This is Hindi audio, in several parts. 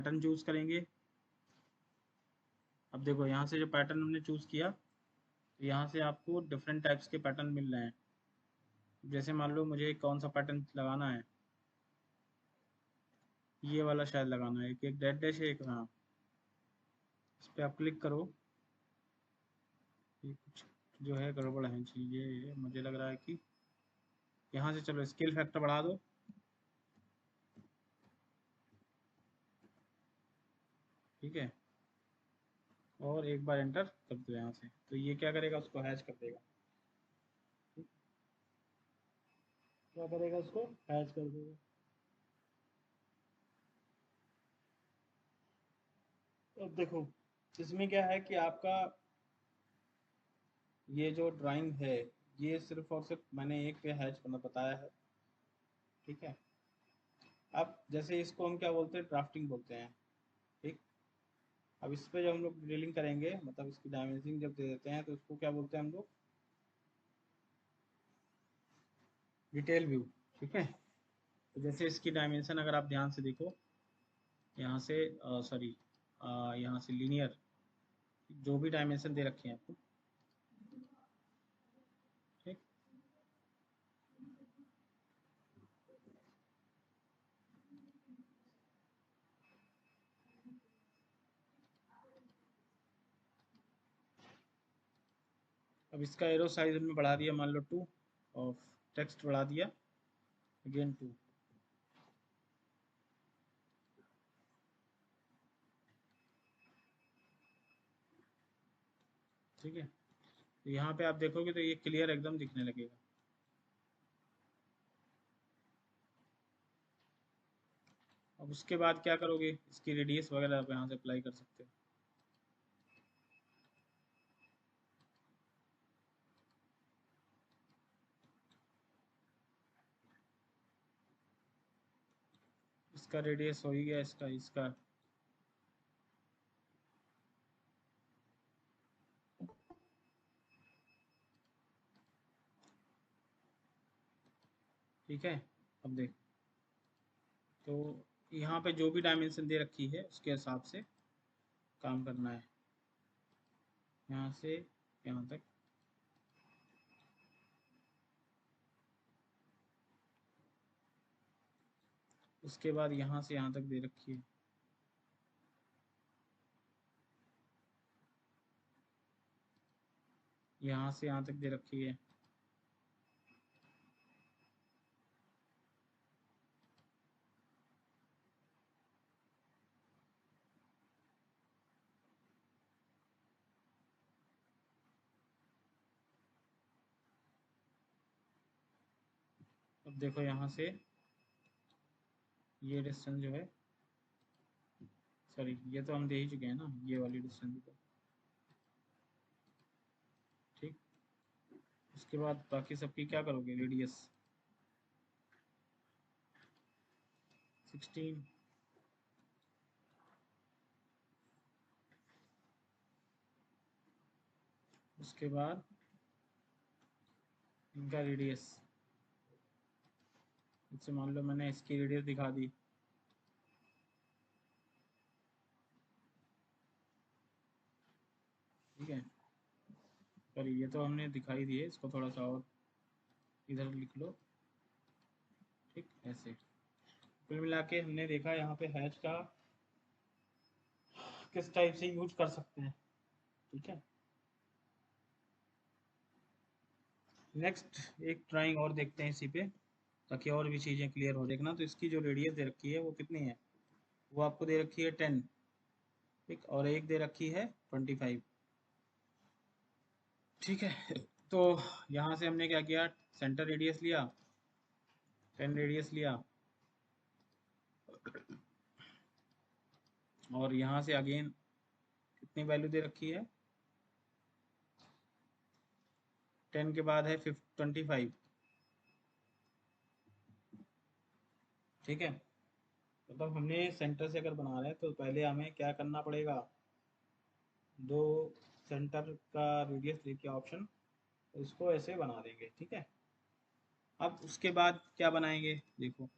पैटर्न चूज करेंगे। अब देखो यहाँ से जो पैटर्न हमने चूज किया, तो यहाँ से आपको डिफरेंट टाइप्स के पैटर्न मिल रहे हैं। जैसे मान लो मुझे कौन सा पैटर्न लगाना है, ये वाला शायद लगाना है, एक डेड डैश है एक, हाँ इस पर आप क्लिक करो। ये कुछ जो है गड़बड़ है चीज़ें, मुझे लग रहा है कि यहाँ से चलो स्केल फैक्टर बढ़ा दो, ठीक है, और एक बार एंटर कर दो यहाँ से, तो ये क्या करेगा, उसको हैच कर देगा। क्या करेगा, उसको हैच कर देगा। अब देखो इसमें क्या है कि आपका ये जो ड्राइंग है, ये सिर्फ और सिर्फ मैंने एक पे हैच करना बताया है, ठीक है। अब जैसे इसको हम क्या बोलते हैं, ड्राफ्टिंग बोलते हैं, ठीक। अब इस पे जब हम लोग ड्रिलिंग करेंगे, मतलब इसकी डायमेंशनिंग जब दे देते हैं, तो इसको क्या बोलते हैं हम लोग, डिटेल व्यू, ठीक है। तो जैसे इसकी डायमेंशन अगर आप ध्यान से देखो, यहाँ से सॉरी यहाँ से लीनियर, जो भी डायमेंशन दे रखे हैं आपको, ठीक। अब इसका एरो साइज हमने बढ़ा दिया, मान लो 2, और टेक्स्ट बढ़ा दिया अगेन 2, ठीक है। तो यहाँ पे आप देखोगे तो ये क्लियर एकदम दिखने लगेगा। अब उसके बाद क्या करोगे, इसकी रेडियस वगैरह आप यहाँ से अप्लाई कर सकते हो। इसका रेडियस हो ही गया, इसका इसका ठीक है। अब देख, तो यहाँ पे जो भी डायमेंशन दे रखी है उसके हिसाब से काम करना है, यहाँ से यहाँ तक। उसके बाद यहाँ से यहाँ तक दे रखी है, यहाँ से यहाँ तक दे रखी है, अब देखो यहाँ से ये डिस्टेंस जो है, सॉरी ये तो हम दे ही चुके हैं ना, ये वाली डिस्टेंस को, ठीक। उसके बाद बाकी सबकी क्या करोगे, रेडियस 16, उसके बाद इनका रेडियस, इससे मान लो मैंने इसकी रेडियस दिखा दी, ठीक है। पर ये तो हमने दिखाई दी है, इसको थोड़ा सा और इधर लिख लो, ठीक ऐसे। कुल मिला के हमने देखा यहाँ पे हैच का किस टाइप से यूज कर सकते हैं, ठीक है। नेक्स्ट एक ड्राइंग और देखते हैं इसी पे, ताकि और भी चीज़ें क्लियर हो। देखना तो इसकी जो रेडियस दे रखी है वो कितनी है, वो आपको दे रखी है 10, ठीक, और एक दे रखी है 25, ठीक है। तो यहाँ से हमने क्या किया, सेंटर रेडियस लिया, 10 रेडियस लिया, और यहाँ से अगेन कितनी वैल्यू दे रखी है, 10 के बाद है 25, ठीक है। मतलब हमने सेंटर से अगर बना रहे हैं तो पहले हमें क्या करना पड़ेगा, दो सेंटर का रेडियस लेके ऑप्शन, इसको ऐसे बना देंगे, ठीक है। अब उसके बाद क्या बनाएंगे देखो,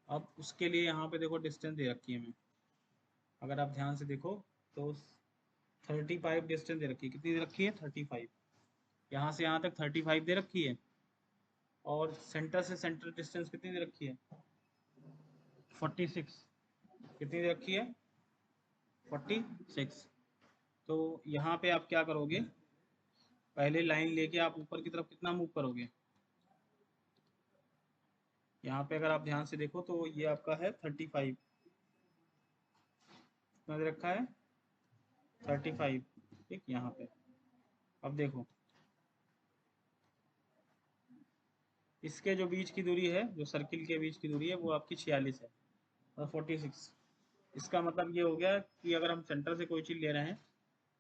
अब उसके लिए यहाँ पे देखो डिस्टेंस दे रखी है हमें, अगर आप ध्यान से देखो तो 35 डिस्टेंस दे रखी है। कितनी दे रखी है? 35। यहाँ से यहाँ तक 35 दे रखी है। और सेंटर से सेंटर डिस्टेंस कितनी दे रखी है? 46। कितनी दे रखी है? 46। तो यहाँ पे आप क्या करोगे, पहले लाइन लेके आप ऊपर की तरफ कितना मूव करोगे? यहाँ पे अगर आप ध्यान से देखो तो ये आपका है 35। कितना दे रखा है? 35। ठीक, यहाँ पे अब देखो, इसके जो बीच की दूरी है, जो सर्किल के बीच की दूरी है, वो आपकी 46 है और 46। इसका मतलब ये हो गया कि अगर हम सेंटर से कोई चीज़ ले रहे हैं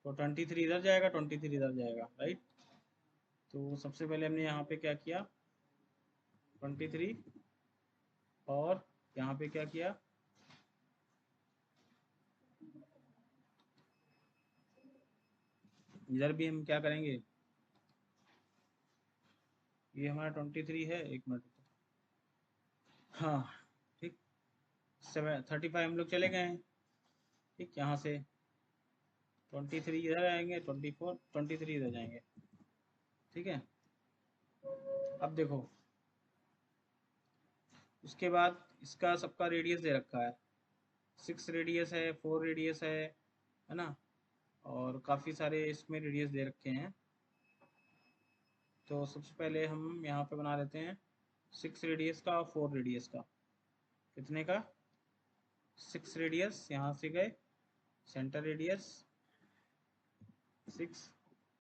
तो 23 इधर जाएगा, 23 इधर जाएगा, राइट। तो सबसे पहले हमने यहाँ पे क्या किया, 23, और यहाँ पे क्या किया, इधर भी हम क्या करेंगे, ये हमारा 23 है, एक मिनट, हाँ ठीक, 35 हम लोग चले गए हैं। ठीक, यहाँ से 23 इधर आएंगे, 24, 23 इधर जाएंगे। ठीक है, अब देखो, उसके बाद इसका सबका रेडियस दे रखा है, 6 रेडियस है, 4 रेडियस है ना, और काफ़ी सारे इसमें रेडियस दे रखे हैं। तो सबसे पहले हम यहाँ पे बना लेते हैं 6 रेडियस का और 4 रेडियस का। कितने का? 6 रेडियस, यहाँ से गए, सेंटर रेडियस 6,